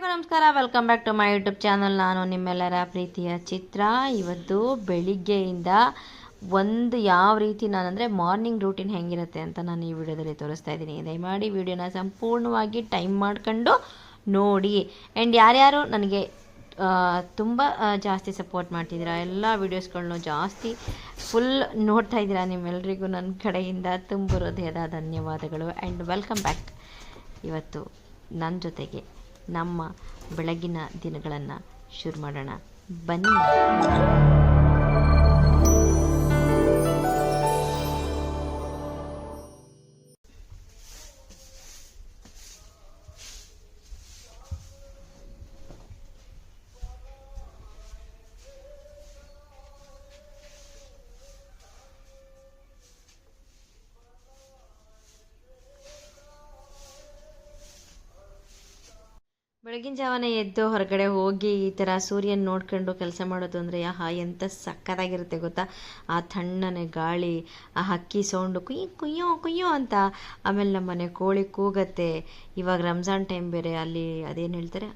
ಎಲ್ಲರಿಗೂ ನಮಸ್ಕಾರ. Welcome back to my YouTube channel. ನಾನು ನಿಮ್ಮೆಲ್ಲರ ಪ್ರೀತಿಯ ಚಿತ್ರ. ಇವತ್ತು ಬೆಳಿಗ್ಗೆಯಿಂದ ಒಂದು ಯಾವ ರೀತಿ ನಾನಂದರೆ ಮಾರ್ನಿಂಗ್ ರೂಟೀನ್ ಹೆಂಗಿರುತ್ತೆ ಅಂತ ನಾನು ಈ ವಿಡಿಯೋದಲ್ಲಿ ತೋರಿಸ್ತಾ ಇದ್ದೀನಿ. ದಯಮಾಡಿ ವಿಡಿಯೋನ ಸಂಪೂರ್ಣವಾಗಿ ಟೈಮ್ ಮಾಡ್ಕೊಂಡು ನೋಡಿ. ಆ್ಯಂಡ್ ಯಾರ್ಯಾರು ನನಗೆ ತುಂಬ ಜಾಸ್ತಿ ಸಪೋರ್ಟ್ ಮಾಡ್ತಿದ್ದೀರಾ, ಎಲ್ಲ ವೀಡಿಯೋಸ್ಗಳನ್ನೂ ಜಾಸ್ತಿ ಫುಲ್ ನೋಡ್ತಾ ಇದ್ದೀರಾ, ನಿಮ್ಮೆಲ್ಲರಿಗೂ ನನ್ನ ಕಡೆಯಿಂದ ತುಂಬ ಹೃದಯದ ಧನ್ಯವಾದಗಳು. And welcome back. ಇವತ್ತು ನನ್ನ ಜೊತೆಗೆ ನಮ್ಮ ಬೆಳಗಿನ ದಿನಗಳನ್ನು ಶುರು ಮಾಡೋಣ ಬನ್ನಿ. ಬೆಳಗಿನ ಜಾವನ ಎದ್ದು ಹೊರಗಡೆ ಹೋಗಿ ಈ ಥರ ಸೂರ್ಯನ ನೋಡ್ಕೊಂಡು ಕೆಲಸ ಮಾಡೋದು ಅಂದರೆ ಎಂಥ ಸಕ್ಕತ್ತಾಗಿರುತ್ತೆ ಗೊತ್ತಾ. ಆ ತಣ್ಣನೆ ಗಾಳಿ, ಆ ಹಕ್ಕಿ ಸೌಂಡು ಕುಯ್ಯೋ ಕುಯ್ಯೋ ಕುಯ್ಯೋ ಅಂತ. ಆಮೇಲೆ ನಮ್ಮ ಮನೆ ಕೋಳಿ ಕೂಗತ್ತೆ. ಇವಾಗ ರಂಜಾನ್ ಟೈಮ್ ಬೇರೆ, ಅಲ್ಲಿ ಅದೇನು ಹೇಳ್ತಾರೆ,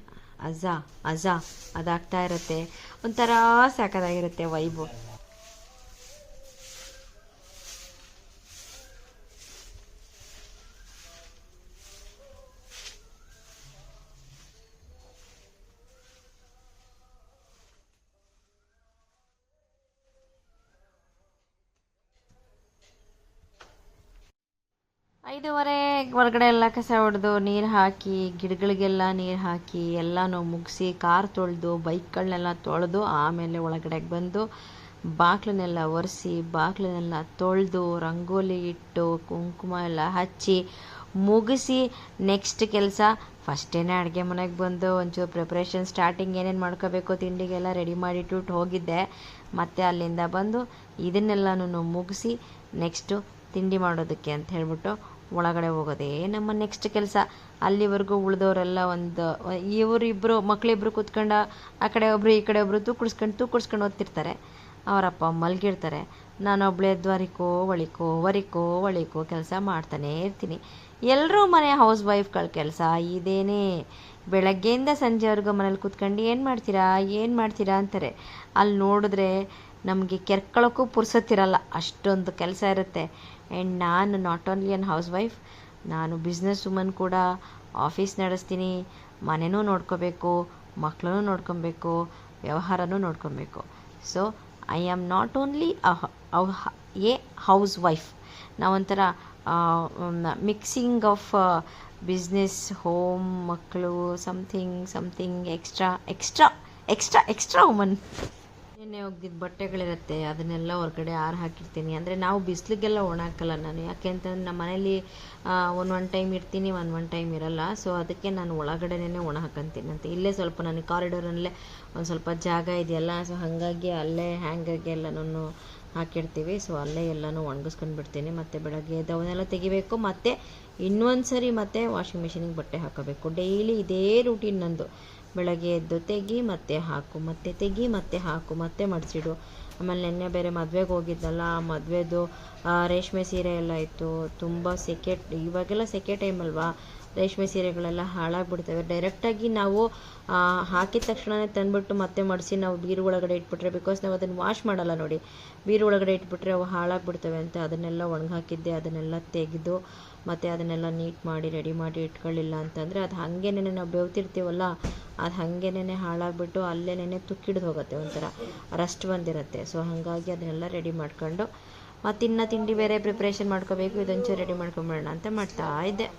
ಅಜಾ ಅಜಾ ಅದಾಗ್ತಾ ಇರುತ್ತೆ. ಒಂಥರ ಸಕ್ಕತ್ತಾಗಿರುತ್ತೆ ವೈಬು. 5:15 ಹೊರಗಡೆ ಎಲ್ಲ ಕಸ ಹೊಡೆದು ನೀರು ಹಾಕಿ, ಗಿಡಗಳಿಗೆಲ್ಲ ನೀರು ಹಾಕಿ ಎಲ್ಲನೂ ಮುಗಿಸಿ, ಕಾರ್ ತೊಳೆದು ಬೈಕ್ಗಳನ್ನೆಲ್ಲ ತೊಳೆದು ಆಮೇಲೆ ಒಳಗಡೆಗೆ ಬಂದು ಬಾಗಿಲನ್ನೆಲ್ಲ ಒರೆಸಿ, ಬಾಗಿಲನ್ನೆಲ್ಲ ತೊಳೆದು ರಂಗೋಲಿ ಇಟ್ಟು ಕುಂಕುಮ ಎಲ್ಲ ಹಚ್ಚಿ ಮುಗಿಸಿ ನೆಕ್ಸ್ಟ್ ಕೆಲಸ ಫಸ್ಟೇನೆ ಅಡುಗೆ ಮನೆಗೆ ಬಂದು ಒಂಚೂರು ಪ್ರಿಪ್ರೇಷನ್ ಸ್ಟಾರ್ಟಿಂಗ್ ಏನೇನು ಮಾಡ್ಕೋಬೇಕು ತಿಂಡಿಗೆಲ್ಲ ರೆಡಿ ಮಾಡಿಟ್ಟು ಹೋಗಿದ್ದೆ. ಮತ್ತು ಅಲ್ಲಿಂದ ಬಂದು ಇದನ್ನೆಲ್ಲನೂ ಮುಗಿಸಿ ನೆಕ್ಸ್ಟು ತಿಂಡಿ ಮಾಡೋದಕ್ಕೆ ಅಂತ ಹೇಳ್ಬಿಟ್ಟು ಒಳಗಡೆ ಹೋಗೋದೇ ನಮ್ಮ ನೆಕ್ಸ್ಟ್ ಕೆಲಸ. ಅಲ್ಲಿವರೆಗೂ ಉಳಿದವರೆಲ್ಲ ಇವರಿಬ್ಬರು ಮಕ್ಕಳಿಬ್ಬರು ಕೂತ್ಕೊಂಡು ಆ ಕಡೆ ಒಬ್ಬರು ಈ ಕಡೆ ಒಬ್ಬರು ತೂಕಡಿಸ್ಕೊಂಡು ಓದ್ತಿರ್ತಾರೆ. ಅವರಪ್ಪ ಮಲಗಿರ್ತಾರೆ. ನಾನೊಬ್ಬಳೇ ಎದ್ದು ವರಿಕೋ ಕೆಲಸ ಮಾಡ್ತಾನೇ ಇರ್ತೀನಿ. ಎಲ್ಲರೂ ಮನೆ ಹೌಸ್ ವೈಫ್ಗಳ ಕೆಲಸ ಇದೇನೇ. ಬೆಳಗ್ಗೆಯಿಂದ ಸಂಜೆವರೆಗೂ ಮನೇಲಿ ಕೂತ್ಕೊಂಡು ಏನು ಮಾಡ್ತೀರಾ ಅಂತಾರೆ. ಅಲ್ಲಿ ನೋಡಿದ್ರೆ ನಮಗೆ ಕೆರ್ಕೊಳ್ಳೋಕ್ಕೂ ಪುರ್ಸೊತ್ತಿರಲ್ಲ, ಅಷ್ಟೊಂದು ಕೆಲಸ ಇರುತ್ತೆ. ಆ್ಯಂಡ್ ನಾನು not only an house wife, ನಾನು ಬಿಸ್ನೆಸ್ ವುಮನ್ ಕೂಡ. ಆಫೀಸ್ ನಡೆಸ್ತೀನಿ, ಮನೆಯೂ ನೋಡ್ಕೋಬೇಕು, ಮಕ್ಕಳನ್ನೂ ನೋಡ್ಕೊಬೇಕು, ವ್ಯವಹಾರನೂ ನೋಡ್ಕೊಬೇಕು. So I am not only a house wife. ನಾವೊಂಥರ ಮಿಕ್ಸಿಂಗ್ ಆಫ್ ಬಿಸ್ನೆಸ್, ಹೋಮ್, ಮಕ್ಕಳು, ಸಮಥಿಂಗ್ ಎಕ್ಸ್ಟ್ರಾ ವುಮನ್. ನೆನ್ನೆ ಒಗ್ದಿದ್ದು ಬಟ್ಟೆಗಳಿರುತ್ತೆ, ಅದನ್ನೆಲ್ಲ ಹೊರಗಡೆ ಹಾಕಿರ್ತೀನಿ. ಅಂದರೆ ನಾವು ಬಿಸಿಲಿಗೆಲ್ಲ ಒಣಾಕಲ್ಲ ನಾನು, ಯಾಕೆ ಅಂತಂದರೆ ನಮ್ಮ ಮನೇಲಿ ಒಂದು ಟೈಮ್ ಇರ್ತೀನಿ, ಒಂದು ಟೈಮ್ ಇರಲ್ಲ. ಸೊ ಅದಕ್ಕೆ ನಾನು ಒಳಗಡೆನೇ ಒಣ ಹಾಕಂತೀನಿ ಅಂತ. ಇಲ್ಲೇ ಸ್ವಲ್ಪ ನನಗೆ ಕಾರಿಡೋರಲ್ಲೇ ಒಂದು ಸ್ವಲ್ಪ ಜಾಗ ಇದೆಯಲ್ಲ, ಸೊ ಹಾಗಾಗಿ ಅಲ್ಲೇ ಹ್ಯಾಂಗರ್ಗೆ ಎಲ್ಲನೂ ಹಾಕಿರ್ತೀವಿ. ಸೊ ಅಲ್ಲೇ ಎಲ್ಲನೂ ಒಣಗಿಸ್ಕೊಂಡು ಬಿಡ್ತೀನಿ. ಮತ್ತು ಬೆಳಗ್ಗೆ ಎದ್ದವನ್ನೆಲ್ಲ ತೆಗಿಬೇಕು, ಮತ್ತು ಇನ್ನೊಂದು ಸರಿ ಮತ್ತೆ ವಾಷಿಂಗ್ ಮಿಷಿನಿಗೆ ಬಟ್ಟೆ ಹಾಕೋಬೇಕು. ಡೈಲಿ ಇದೇ ರೂಟೀನ್ ನಂದು. ಬೆಳಗ್ಗೆ ಎದ್ದು ತೆಗಿ ಮತ್ತೆ ಹಾಕು, ಮತ್ತೆ ತೆಗಿ ಮತ್ತೆ ಹಾಕು, ಮತ್ತೆ ಮಡಿಸಿಡು. ಆಮೇಲೆ ನೆನ್ನೆ ಬೇರೆ ಮದುವೆಗೆ ಹೋಗಿದ್ದಲ್ಲ, ಆ ಮದುವೆದು ರೇಷ್ಮೆ ಸೀರೆ ಎಲ್ಲ ಇತ್ತು. ತುಂಬ ಇವಾಗೆಲ್ಲ ಸೆಕೆ ಟೈಮ್ ಅಲ್ವಾ, ರೇಷ್ಮೆ ಸೀರೆಗಳೆಲ್ಲ ಹಾಳಾಗ್ಬಿಡ್ತವೆ. ಡೈರೆಕ್ಟಾಗಿ ನಾವು ಹಾಕಿದ ತಕ್ಷಣವೇ ತಂದುಬಿಟ್ಟು ಮತ್ತೆ ಮಡಿಸಿ ನಾವು ಬೀರು ಒಳಗಡೆ ಇಟ್ಬಿಟ್ರೆ, ಬಿಕಾಸ್ ನಾವು ಅದನ್ನು ವಾಶ್ ಮಾಡಲ್ಲ ನೋಡಿ, ಬೀರು ಒಳಗಡೆ ಇಟ್ಬಿಟ್ರೆ ಅವು ಹಾಳಾಗ್ಬಿಡ್ತವೆ ಅಂತ ಅದನ್ನೆಲ್ಲ ಒಣಗಾಕಿದ್ದೆ. ಅದನ್ನೆಲ್ಲ ತೆಗೆದು ಮತ್ತು ಅದನ್ನೆಲ್ಲ ನೀಟ್ ಮಾಡಿ ರೆಡಿ ಮಾಡಿ ಇಟ್ಕೊಳ್ಳಿಲ್ಲ ಅಂತಂದರೆ ಅದು ಹಾಗೇನೆ ನಾವು ಬೆವ್ತಿರ್ತೀವಲ್ಲ, ಅದು ಹಾಗೇನೆ ಹಾಳಾಗ್ಬಿಟ್ಟು ಅಲ್ಲೇನೆ ತುಕ್ಕಿಡ್ದು ಹೋಗುತ್ತೆ, ಒಂಥರ ರಸ್ಟ್ ಬಂದಿರುತ್ತೆ. ಸೊ ಹಾಗಾಗಿ ಅದನ್ನೆಲ್ಲ ರೆಡಿ ಮಾಡ್ಕೊಂಡು ಮತ್ತಿನ್ನು ತಿಂಡಿ ಬೇರೆ ಪ್ರಿಪ್ರೇಷನ್ ಮಾಡ್ಕೋಬೇಕು. ಇದೊಂಚೂರು ರೆಡಿ ಮಾಡ್ಕೊಂಬಿಡೋಣ ಅಂತ ಮಾಡ್ತಾ ಇದ್ದೆ.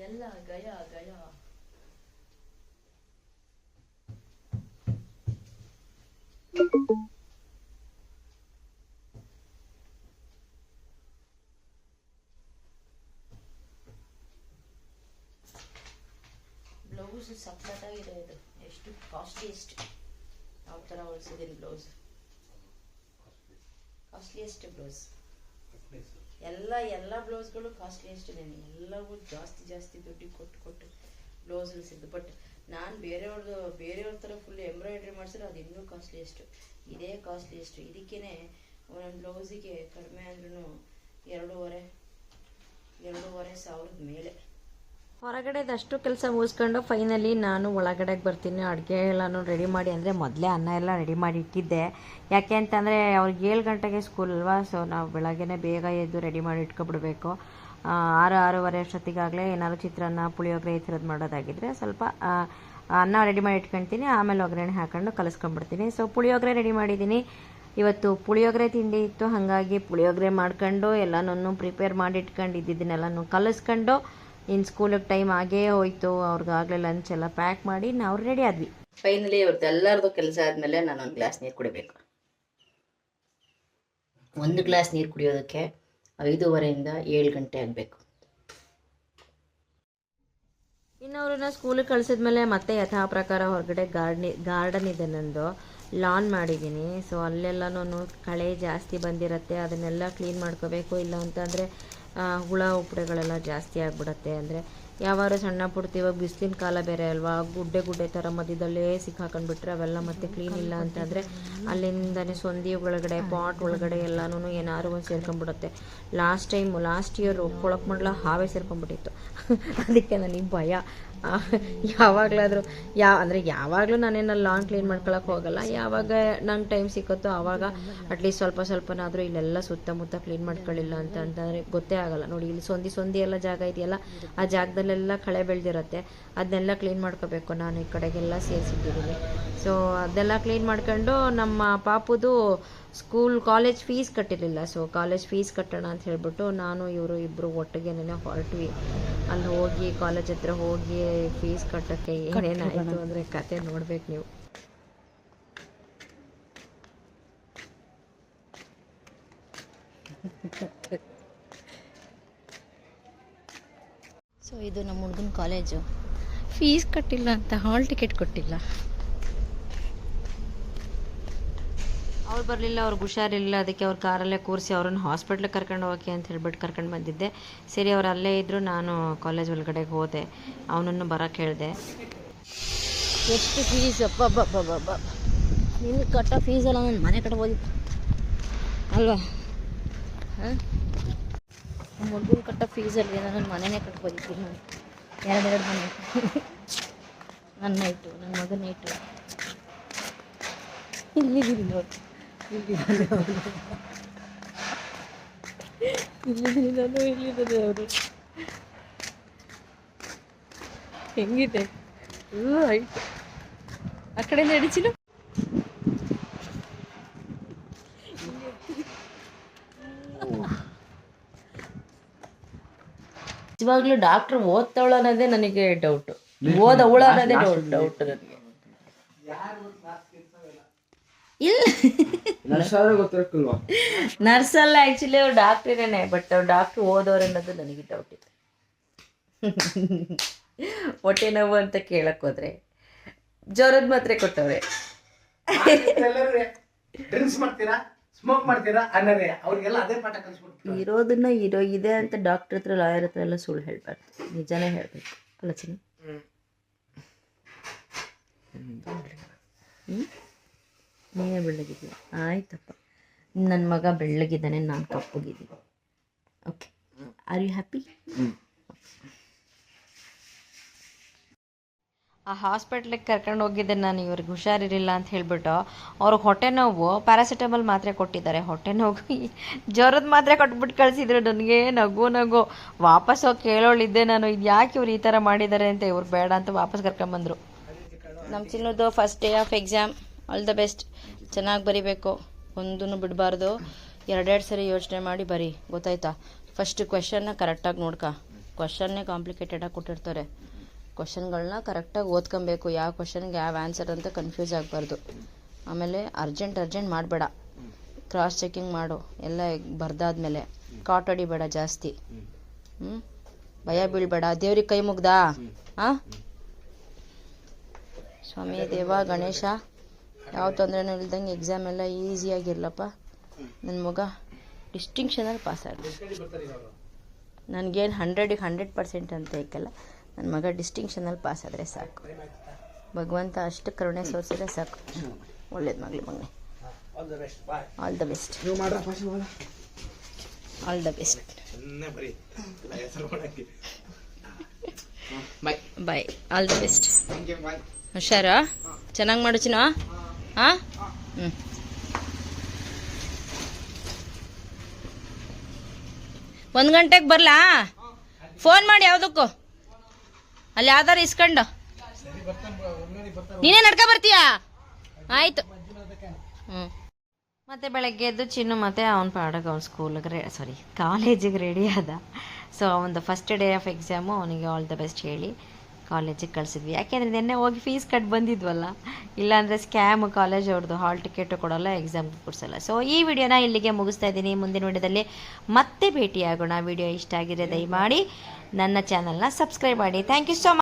ಎಲ್ಲ ಗಯ ಬ್ಲೌಸ್ ಸಖತ್ತಾಗಿದೆ. ಇದು ಎಷ್ಟು ಕಾಸ್ಟ್ಲಿಯೆಸ್ಟ್, ಯಾವ ಥರ ಹೊಲಿಸಿದ್ದೀನಿ ಬ್ಲೌಸ್, ಕಾಸ್ಟ್ಲಿಯೆಸ್ಟ್ ಬ್ಲೌಸ್. ಎಲ್ಲ ಬ್ಲೌಸ್ಗಳು ಕಾಸ್ಟ್ಲಿಯೆಸ್ಟ್ ಇದ್ದೇನೆ. ಎಲ್ಲವೂ ಜಾಸ್ತಿ ದುಡ್ಡು ಕೊಟ್ಟು ಬ್ಲೌಸ್ ಇಳಿಸಿದ್ದು. ಬಟ್ ನಾನು ಬೇರೆಯವ್ರ ಥರ ಫುಲ್ ಎಂಬ್ರಾಯ್ಡ್ರಿ ಮಾಡಿಸಿದ್ರೆ ಅದು ಇನ್ನೂ ಕಾಸ್ಟ್ಲಿಯೆಸ್ಟು, ಇದೇ ಕಾಸ್ಟ್ಲಿಯೆಸ್ಟು. ಇದಕ್ಕೇ ಒಂದೊಂದು ಬ್ಲೌಸಿಗೆ ಕಡಿಮೆ ಅಂದ್ರೂ 2,500 ಸಾವಿರದ ಮೇಲೆ. ಹೊರಗಡೆದಷ್ಟು ಕೆಲಸ ಮುಗಿಸ್ಕೊಂಡು ಫೈನಲಿ ನಾನು ಒಳಗಡೆಗೆ ಬರ್ತೀನಿ. ಅಡುಗೆ ಎಲ್ಲನೂ ರೆಡಿ ಮಾಡಿ, ಅಂದರೆ ಮೊದಲೇ ಅನ್ನ ಎಲ್ಲ ರೆಡಿ ಮಾಡಿ ಇಟ್ಟಿದ್ದೆ. ಯಾಕೆ ಅಂತಂದರೆ ಅವ್ರಿಗೆ 7 ಗಂಟೆಗೆ ಸ್ಕೂಲ್ ಅಲ್ವಾ, ಸೊ ನಾವು ಬೆಳಗ್ಗೆನೇ ಬೇಗ ಎದ್ದು ರೆಡಿ ಮಾಡಿ ಇಟ್ಕೊಬಿಡ್ಬೇಕು. 6-6:30 ಅಷ್ಟೊತ್ತಿಗಾಗಲೇ ಏನಾದ್ರು ಚಿತ್ರಾನ್ನ, ಪುಳಿಯೋಗರೆ ಈ ಥರದ್ದು ಮಾಡೋದಾಗಿದ್ದರೆ ಸ್ವಲ್ಪ ಅನ್ನ ರೆಡಿ ಮಾಡಿ ಇಟ್ಕೊಳ್ತೀನಿ, ಆಮೇಲೆ ಒಗ್ಗರಣೆ ಹಾಕೊಂಡು ಕಲಿಸ್ಕೊಂಡ್ಬಿಡ್ತೀನಿ. ಸೊ ಪುಳಿಯೋಗರೆ ರೆಡಿ ಮಾಡಿದ್ದೀನಿ. ಇವತ್ತು ಪುಳಿಯೋಗರೆ ತಿಂಡಿ ಇತ್ತು, ಹಾಗಾಗಿ ಪುಳಿಯೋಗರೆ ಮಾಡ್ಕೊಂಡು ಎಲ್ಲನೂ ಪ್ರಿಪೇರ್ ಮಾಡಿ ಇಟ್ಕೊಂಡಿದ್ದನ್ನೆಲ್ಲನೂ ಕಲಿಸ್ಕೊಂಡು ಇನ್ನು ಸ್ಕೂಲಿಗೆ ಟೈಮ್ ಆಗೇ ಹೋಯ್ತು. ಅವ್ರಿಗಾಗಲೇ ಲಂಚ್ ಎಲ್ಲ ಪ್ಯಾಕ್ ಮಾಡಿ ನಾವು ರೆಡಿ ಆದ್ವಿ. ಫೈನಲಿ ಇವ್ರದ್ದು ಎಲ್ಲರದ್ದು ಕೆಲಸ ಆದಮೇಲೆ ನಾನು ಒಂದು ಗ್ಲಾಸ್ ನೀರು ಕುಡಿಬೇಕು. 1 ಗ್ಲಾಸ್ ನೀರು ಕುಡಿಯೋದಕ್ಕೆ 5:30 to 7 ಗಂಟೆ ಆಗಬೇಕು. ಇನ್ನು ಅವ್ರನ್ನ ಸ್ಕೂಲಿಗೆ ಕಳಿಸಿದ್ಮೇಲೆ ಮತ್ತೆ ಯಥಾ ಪ್ರಕಾರ ಹೊರಗಡೆ ಗಾರ್ಡನ್ ಇದೆ, ನಂದು ಲಾನ್ ಮಾಡಿದ್ದೀನಿ. ಸೊ ಅಲ್ಲೆಲ್ಲನೂ ಕಳೆ ಜಾಸ್ತಿ ಬಂದಿರುತ್ತೆ, ಅದನ್ನೆಲ್ಲ ಕ್ಲೀನ್ ಮಾಡ್ಕೋಬೇಕು. ಇಲ್ಲ ಅಂತಂದರೆ ಹುಳ ಉಪ್ಪಡೆಗಳೆಲ್ಲ ಜಾಸ್ತಿ ಆಗಿಬಿಡುತ್ತೆ. ಅಂದರೆ ಯಾವಾರು ಸಣ್ಣ ಪುಡ್ತೀವ, ಬಿಸಿಲಿನ ಕಾಲ ಬೇರೆ ಅಲ್ವಾ, ಗುಡ್ಡೆ ಥರ ಮಧ್ಯದಲ್ಲೇ ಸಿಕ್ಕಾಕೊಂಡ್ಬಿಟ್ರೆ ಅವೆಲ್ಲ ಮತ್ತೆ ಕ್ಲೀನ್ ಇಲ್ಲ ಅಂತಂದರೆ ಅಲ್ಲಿಂದನೇ ಸೊಂದಿ ಒಳಗಡೆ, ಪಾಟ್ ಒಳಗಡೆ ಎಲ್ಲನೂ ಏನಾದ್ರು ಒಂದು ಸೇರ್ಕೊಂಡ್ಬಿಡುತ್ತೆ. ಲಾಸ್ಟ್ ಇಯರ್ ಕೊಳಕ್ ಮಂಡಲ ಹಾವೇ ಸೇರ್ಕೊಂಡ್ಬಿಟ್ಟಿತ್ತು. ಅದಕ್ಕೆ ನನಗೆ ಭಯ. ಯಾವಾಗಲಾದರೂ ಯಾವಾಗಲೂ ನಾನೇನು ಲಾನ್ ಕ್ಲೀನ್ ಮಾಡ್ಕೊಳಕ್ಕೆ ಹೋಗಲ್ಲ. ಯಾವಾಗ ನಂಗೆ ಟೈಮ್ ಸಿಕ್ಕುತ್ತೋ ಆವಾಗ ಅಟ್ಲೀಸ್ಟ್ ಸ್ವಲ್ಪನಾದರೂ ಇಲ್ಲೆಲ್ಲ ಸುತ್ತಮುತ್ತ ಕ್ಲೀನ್ ಮಾಡ್ಕೊಳ್ಳಿಲ್ಲ ಅಂತಂದರೆ ಗೊತ್ತೇ ಆಗಲ್ಲ. ನೋಡಿ, ಇಲ್ಲಿ ಸೊಂದಿ ಎಲ್ಲ ಜಾಗ ಇದೆಯಲ್ಲ, ಆ ಜಾಗದಲ್ಲೆಲ್ಲ ಕಳೆ ಬೆಳೆದಿರುತ್ತೆ, ಅದನ್ನೆಲ್ಲ ಕ್ಲೀನ್ ಮಾಡ್ಕೋಬೇಕು. ನಾನು ಈ ಕಡೆಗೆಲ್ಲ ಸೇರಿಸಿಟ್ಟಿದ್ದೀನಿ. ಸೊ ಅದೆಲ್ಲ ಕ್ಲೀನ್ ಮಾಡ್ಕೊಂಡು ನಮ್ಮ ಪಾಪುದು ಕಾಲೇಜ್ ಫೀಸ್ ಕಟ್ಟಿರಲಿಲ್ಲ. ಸೊ ಕಾಲೇಜ್ ಫೀಸ್ ಕಟ್ಟೋಣ ಅಂತ ಹೇಳ್ಬಿಟ್ಟು ನಾನು ಇವರು ಇಬ್ಬರು ಒಟ್ಟಿಗೆ ಹೊರಟ್ವಿ. ಅಲ್ಲಿ ಹೋಗಿ ಕಾಲೇಜ್ ಹತ್ರ ಹೋಗಿ ಫೀಸ್ ಕಟ್ಟೋಕ್ಕೆ ಏನೇನಾಯಿತು ಅಂದರೆ ಕತೆ ನೋಡ್ಬೇಕು ನೀವು. ಸೊ ಇದು ನಮ್ಮ ಹುಡುಗನ ಕಾಲೇಜು. ಫೀಸ್ ಕಟ್ಟಿಲ್ಲ ಅಂತ ಹಾಲ್ ಟಿಕೆಟ್ ಕೊಟ್ಟಿಲ್ಲ. ಅವ್ರು ಬರಲಿಲ್ಲ, ಅವ್ರಿಗೆ ಹುಷಾರಿಲ್ಲ. ಅದಕ್ಕೆ ಅವ್ರ ಕಾರಲ್ಲೇ ಕೂರಿಸಿ ಅವ್ರನ್ನ ಹಾಸ್ಪಿಟ್ಲಿಗೆ ಕರ್ಕೊಂಡು ಹೋಗಕ್ಕೆ ಅಂತ ಹೇಳ್ಬಿಟ್ಟು ಕರ್ಕೊಂಡು ಬಂದಿದ್ದೆ. ಸರಿ, ಅವ್ರು ಅಲ್ಲೇ ಇದ್ದರು. ನಾನು ಕಾಲೇಜ್ ಒಳಗಡೆಗೆ ಹೋದೆ, ಅವನನ್ನು ಬರೋಕ್ಕೆ ಹೇಳಿದೆ. ಎಷ್ಟು ಫೀಸ್ ಅಪ್ಪ, ನಿನ್ನ ಕಟ್ಟೋ ಫೀಸೆಲ್ಲ ನಾನು ಮನೆ ಕಟ್ಬೋದಿತ್ತು ಅಲ್ವಾ? ಹಾಂ, ನಮ್ಮ ಹುಡುಗನ ಕಟ್ಟೋ ಫೀಸಲ್ಲಿ ನಾನು ಮನೆಯೇ ಕಟ್ಬೋದಿತ್ತು. ನಾನು 2 ಮನೆ, ನನ್ನ ನೈಟು, ನನ್ನ ಮಗನ ನೈಟು ಇಲ್ಲಿದ್ದೀನಿ ನೋಡಿ. ಇಲ್ಲಿದ್ದಾನೆ ಅವರು. ಹೆಂಗಿದೆ ಆಯ್ತು. ಆ ಕಡೆಯಿಂದ ಹಿಡಿಚಿಲ್ಲ. ನಿಜವಾಗ್ಲೂ ಡಾಕ್ಟ್ರ್ ಓದ್ತಾವಳ ಅನ್ನೋದೇ ನನಗೆ ಡೌಟು, ಓದವಳ ಅನ್ನೋದೇ ಡೌಟ್ ನನಗೆ. ಇಲ್ಲ, ನರ್ಸ್ ಅಲ್ಲ, ಆ್ಯಕ್ಚುಲಿ ಅವ್ರು ಡಾಕ್ಟ್ರೇನೆ. ಬಟ್ ಅವ್ರು ಡಾಕ್ಟ್ರು ಓದೋರು ಅನ್ನೋದು ನನಗೆ ಡೌಟ್ ಇದೆ. ಹೊಟ್ಟೆ ನೋವು ಅಂತ ಕೇಳಕ್ ಹೋದ್ರೆ ಜ್ವರದ ಮಾತ್ರೆ ಕೊಟ್ಟವ್ರೆ. ಇರೋದನ್ನ ಇದೆ ಅಂತ ಡಾಕ್ಟರ್ ಹತ್ರ, ಲಾಯರ್ ಹತ್ರ ಎಲ್ಲ ಸುಳ್ಳು ಹೇಳ್ಬಾರ್ದು, ನಿಜಾನೇ ಹೇಳ್ಬೇಕು ಅಲ್ಲ ಚಿನ್ನ? ನೀನೇ ಬೆಳ್ಳಗಿದ್ದೀಯ, ಆಯ್ತಪ್ಪ. ನನ್ನ ಮಗ ಬೆಳ್ಳಗಿದ್ದಾನೆ, ನಾನು ಕಪ್ಪಗಿದ್ದೀನಿ. Okay, are you happy? ಆ ಹಾಸ್ಪಿಟ್ಲಿಗೆ ಕರ್ಕೊಂಡು ಹೋಗಿದ್ದೆ ನಾನು. ಇವ್ರಿಗೆ ಹುಷಾರಿರಲಿಲ್ಲ ಅಂತ ಹೇಳ್ಬಿಟ್ಟು ಅವ್ರಿಗೆ ಹೊಟ್ಟೆ ನೋವು ಪ್ಯಾರಾಸಿಟಮಲ್ ಮಾತ್ರೆ ಕೊಟ್ಟಿದ್ದಾರೆ. ಹೊಟ್ಟೆ ನೋವು ಜ್ವರದ ಮಾತ್ರೆ ಕೊಟ್ಬಿಟ್ಟು ಕಳಿಸಿದ್ರು. ನನಗೆ ನಗು ವಾಪಸ್ ಹೋಗಿ ಕೇಳೋಳಿದ್ದೆ ನಾನು, ಇದು ಯಾಕೆ ಇವ್ರು ಈ ಥರ ಮಾಡಿದ್ದಾರೆ ಅಂತ. ಇವ್ರು ಬೇಡ ಅಂತ ವಾಪಸ್ ಕರ್ಕೊಂಬಂದರು. ನಮ್ಮ ಚಿನ್ನದು first day of exam. All the best. ಚೆನ್ನಾಗಿ ಬರಿಬೇಕು, ಒಂದೂ ಬಿಡಬಾರ್ದು. 2 ಸರಿ ಯೋಚನೆ ಮಾಡಿ ಬರಿ, ಗೊತ್ತಾಯ್ತಾ? ಫಸ್ಟ್ ಕ್ವೆಶನ್ನ ಕರೆಕ್ಟಾಗಿ ನೋಡ್ಕ. ಕ್ವೆಶನ್ನೇ ಕಾಂಪ್ಲಿಕೇಟೆಡಾಗಿ ಕೊಟ್ಟಿರ್ತಾರೆ. ಕ್ವೆಶನ್ಗಳನ್ನ ಕರೆಕ್ಟಾಗಿ ಓದ್ಕೊಬೇಕು, ಯಾವ ಕ್ವೆಶನ್ಗೆ ಯಾವ ಆನ್ಸರ್ ಅಂತ ಕನ್ಫ್ಯೂಸ್ ಆಗಬಾರ್ದು. ಆಮೇಲೆ ಅರ್ಜೆಂಟ್ ಮಾಡಬೇಡ, ಕ್ರಾಸ್ ಚೆಕಿಂಗ್ ಮಾಡು ಎಲ್ಲ ಬರ್ದಾದ್ಮೇಲೆ. ಕಾಟ್ ಹೊಡಿಬೇಡ ಜಾಸ್ತಿ, ಭಯ ಬೀಳ್ಬೇಡ. ದೇವ್ರಿಗೆ ಕೈ ಮುಗ್ದಾ? ಹಾಂ, ಸ್ವಾಮಿ ದೇವ ಗಣೇಶ ಯಾವ ತೊಂದರೆನೂ ಇಲ್ದಂಗೆ ಎಕ್ಸಾಮ್ ಎಲ್ಲ ಈಸಿಯಾಗಿರ್ಲಪ್ಪ. ನನ್ನ ಮಗ ಡಿಸ್ಟಿಂಕ್ಷನಲ್ಲಿ ಪಾಸ್ ಆಗಲಿ. ನನಗೇನು 100% ಅಂತ ಏಕಲ್ಲ, ನನ್ನ ಮಗ ಡಿಸ್ಟಿಂಕ್ಷನಲ್ಲಿ ಪಾಸ್ ಆದರೆ ಸಾಕು. ಭಗವಂತ ಅಷ್ಟು ಕರುಣೆ ಸೋರಿಸಿದ್ರೆ ಸಾಕು. ಒಳ್ಳೇದು ಮಗಲಿ ಮಗನೇ. All the best. All the best. Bye. All the best. ಹುಷಾರಾ? ಚೆನ್ನಾಗಿ ಮಾಡು ಚಿನ್ನ. ಹಾಂ, ಹ್ಞೂ. 1 ಗಂಟೆಗೆ ಬರಲಾ? ಫೋನ್ ಮಾಡಿ ಯಾವುದಕ್ಕೂ. ಅಲ್ಲಿ ಯಾವ್ದಾರು ಇಸ್ಕೊಂಡು ನೀನೇ ನಡ್ಕ ಬರ್ತೀಯಾ? ಆಯಿತು. ಹ್ಞೂ. ಮತ್ತು ಬೆಳಗ್ಗೆ ಎದ್ದು ಚಿನ್ನು ಮತ್ತು ಅವ್ನ ಪಾಡಕ್ಕೆ ಅವ್ನ ಸ್ಕೂಲಿಗೆ ಕಾಲೇಜಿಗೆ ರೆಡಿ ಆದ. ಸೊ ಅವನದು ಫಸ್ಟ್ ಡೇ ಆಫ್ ಎಕ್ಸಾಮು. ಅವನಿಗೆ ಆಲ್ ದ ಬೆಸ್ಟ್ ಹೇಳಿ ಕಾಲೇಜಿಗೆ ಕಳಿಸಿದ್ವಿ. ಯಾಕೆಂದರೆ ನಿನ್ನೆ ಹೋಗಿ ಫೀಸ್ ಕಟ್ಟಿ ಬಂದಿದ್ವಲ್ಲ. ಇಲ್ಲಾಂದರೆ ಸ್ಕ್ಯಾಮ್ ಕಾಲೇಜ್ ಅವ್ರದ್ದು. ಹಾಲ್ ಟಿಕೆಟು ಕೊಡೋಲ್ಲ, ಎಕ್ಸಾಮ್ಗೆ ಕೊಡಿಸಲ್ಲ. ಸೊ ಈ ವಿಡಿಯೋನ ಇಲ್ಲಿಗೆ ಮುಗಿಸ್ತಾ ಇದ್ದೀನಿ. ಮುಂದಿನ ವಿಡಿಯೋದಲ್ಲಿ ಮತ್ತೆ ಭೇಟಿಯಾಗೋಣ. ವಿಡಿಯೋ ಇಷ್ಟ ಆಗಿದ್ರೆ ದಯಮಾಡಿ ನನ್ನ ಚಾನಲ್ನ ಸಬ್ಸ್ಕ್ರೈಬ್ ಮಾಡಿ. Thank you so much.